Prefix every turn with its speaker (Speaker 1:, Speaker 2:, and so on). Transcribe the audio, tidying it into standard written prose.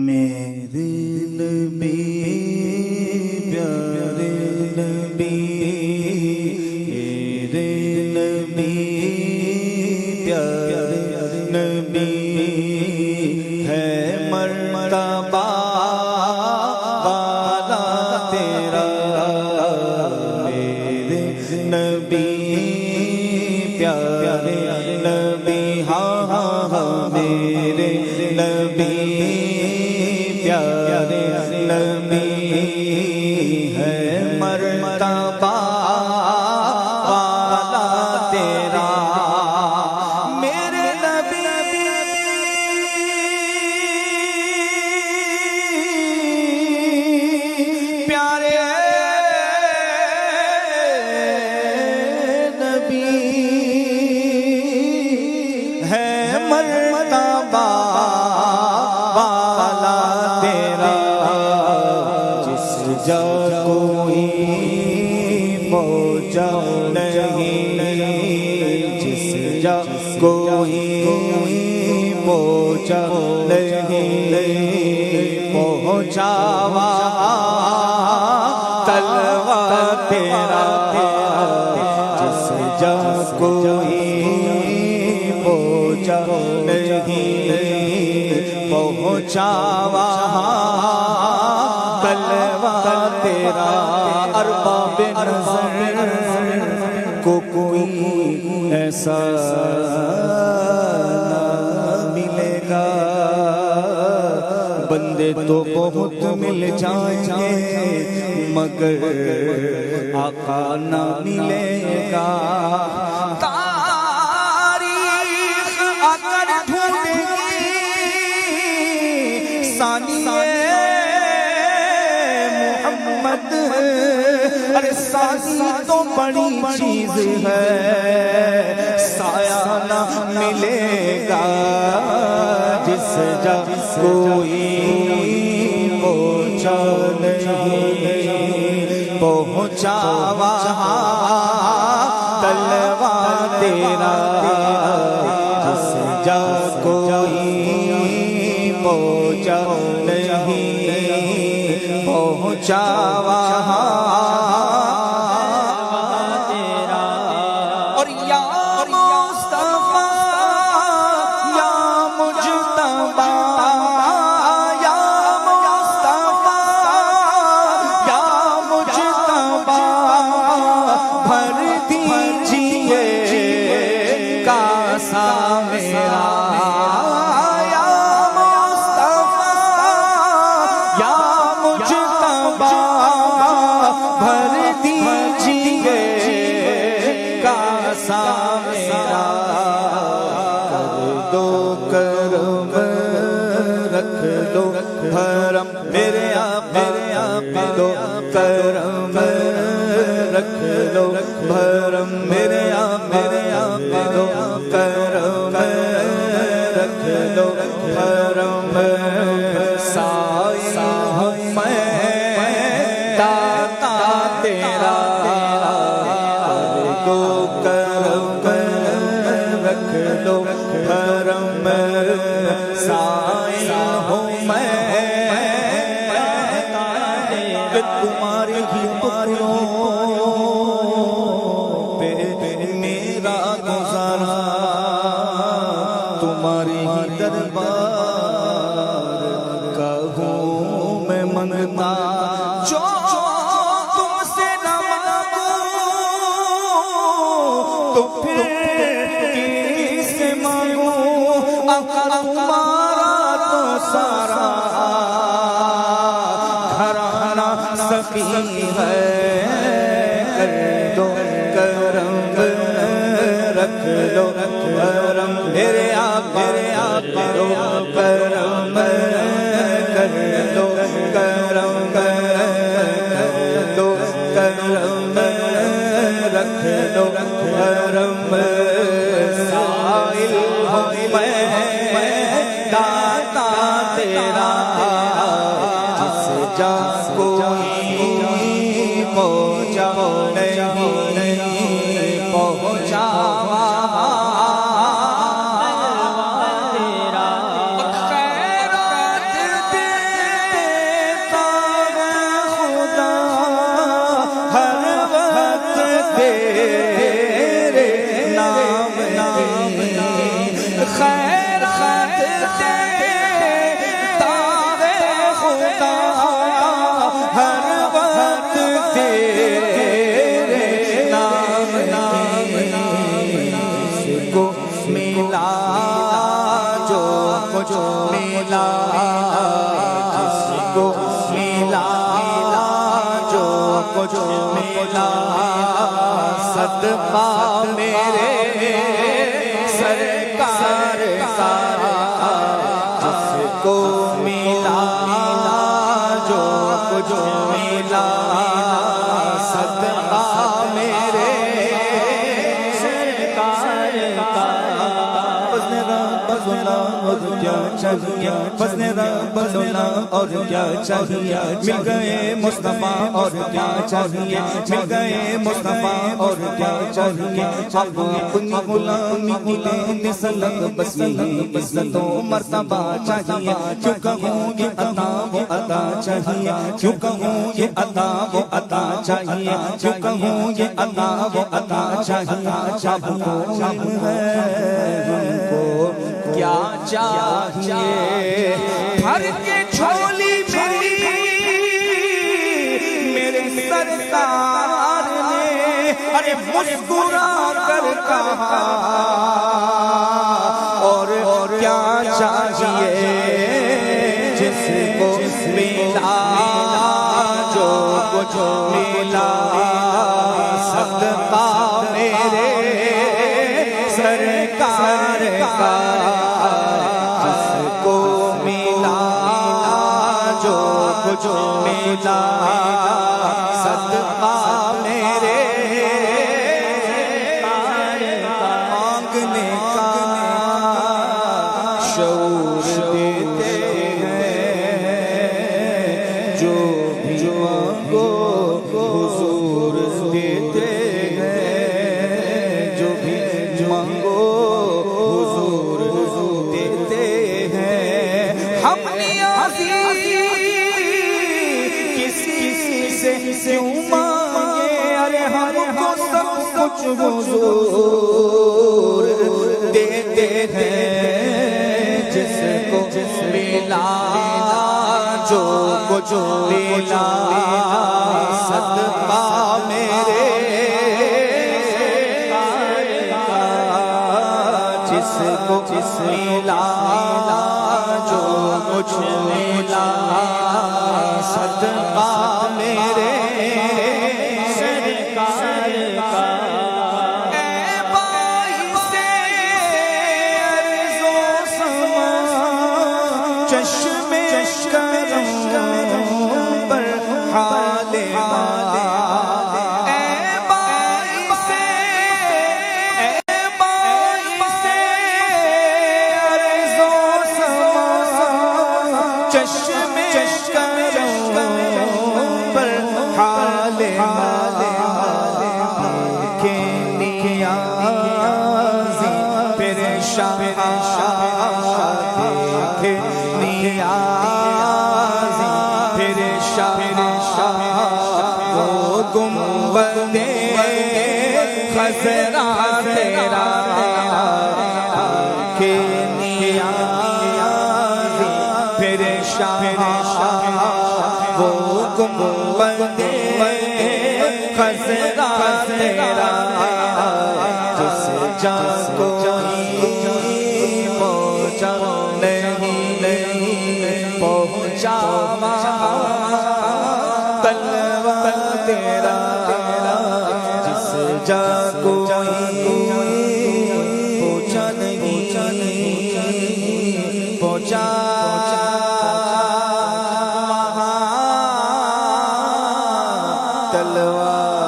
Speaker 1: میرے نبی پیارے نبی، میرے نبی پیارے نبی، ہے مرتبہ والا تیرا میرے نبی پیارے نبی، ہاں ہاں ہاں میرے نبی پیارے نبی، ہے مرتبہ والا تیرا میرے نبی پیارے نبی، ہے مرتبہ والا تیرا، جس جا کوئی پہنچا نہیں، جس جا کوئی پہنچا نہیں، پہنچا تلوار تیرا، جس جا کوئی پہنچا نہیں، پہنچا تلوار تیرا، ارباب نظر کو کوئی ایسا نہ ملے گا، بندے تو بہت مل جائیں گے مگر آقا نہ ملے گا، تاریخ اگر ڈھونڈے گی ثانیہ محمد، ارے ثانی تو بڑی چیز ہے، سایہ نہ ملے گا، جس جا کوئی پہنچا نہیں، پہنچا تلوار تیرا، جس جا کوئی پہنچا نہیں، پہنچا تیرا، اور یا مصطفیٰ یا مجتبیٰ، یا مصطفیٰ یا مجتبیٰ، بھر دیجئے کاسا میرا، بھر دیجئے کاسا میرا، کر دو کرم رکھ دو بھرم، میرے آپ دو کرم رکھ دو بھرم، میرے آپ دو کرم رکھ دو بھرم، سائل ہوں میں داتا تیرا، کر دو کرم رکھ دو بھرم، سائل ہوں میں تمہارے ہی ٹکڑوں پہ میرا گزارا، تمہارے ہی دربار کا ہوں میں منگتا، جو تم سے نہ مانگوں تو پھر کس سے مانگوں، آقا تمہارا تو سارا گھرانہ سخی ہے، کر دو کرم رکھ دو کرم، میرے آپ دو کرم کر دو کرم، دو کرم رکھ دو کرم، سائل ہوں میں داتا تیرا، جس جا کوئی پہنچا نہیں، پہنچا تیرا، خیرات دے ملا صدقہ میرے سرکار کا جس کو ملا جو کچھ ملا صدقہ میرے سرکار کا اور کیا چاہیے اور کیا چاہیے مل گئے مصطفیٰ اور کیا چاہیے مل گئے مصطفیٰ اور کیا چاہیے اب اپنی غلامی کی لیں سلگ بس یہی عزت و مرتبہ چاہیے کیوں کہوں یہ عطا وہ عطا چاہیے کیوں کہوں یہ عطا وہ عطا چاہیے کیوں کہوں یہ عطا وہ عطا چاہیے اب کو علم ہے ہم کو کیا چاہیے بھر کے جھولی میرے سرکار نے ارے مسکرا کر کہا اور کیا چاہیے جس کو ملا جو کچھ ملا صدقہ میرے سرکار کا جو ملا صدقہ میرے مانگنے کا شعور دیتے ہیں جو بھی مانگو حضور دیتے ہیں جو بھی مانگو حضور دیتے ہیں ہم کیوں مانگے ارے ہم کو سب کچھ حضور دیتے ہیں جس کو ملا جو کچھ ملا صدقہ میرے جس کو ملا جو کچھ ملا صدقہ میرے سرکار کا اے باعث عرض و سما چشم کرم پر حال اے باعث عرض و سما چشم گنبدے خضرا تیرا کہ نیاز پھر شاہ وہ گنبدے خضرا تیرا جس جا کو پہنچا نہیں پہنچا تیرا جس جا کوئی پہنچا نہیں پہنچا تلوار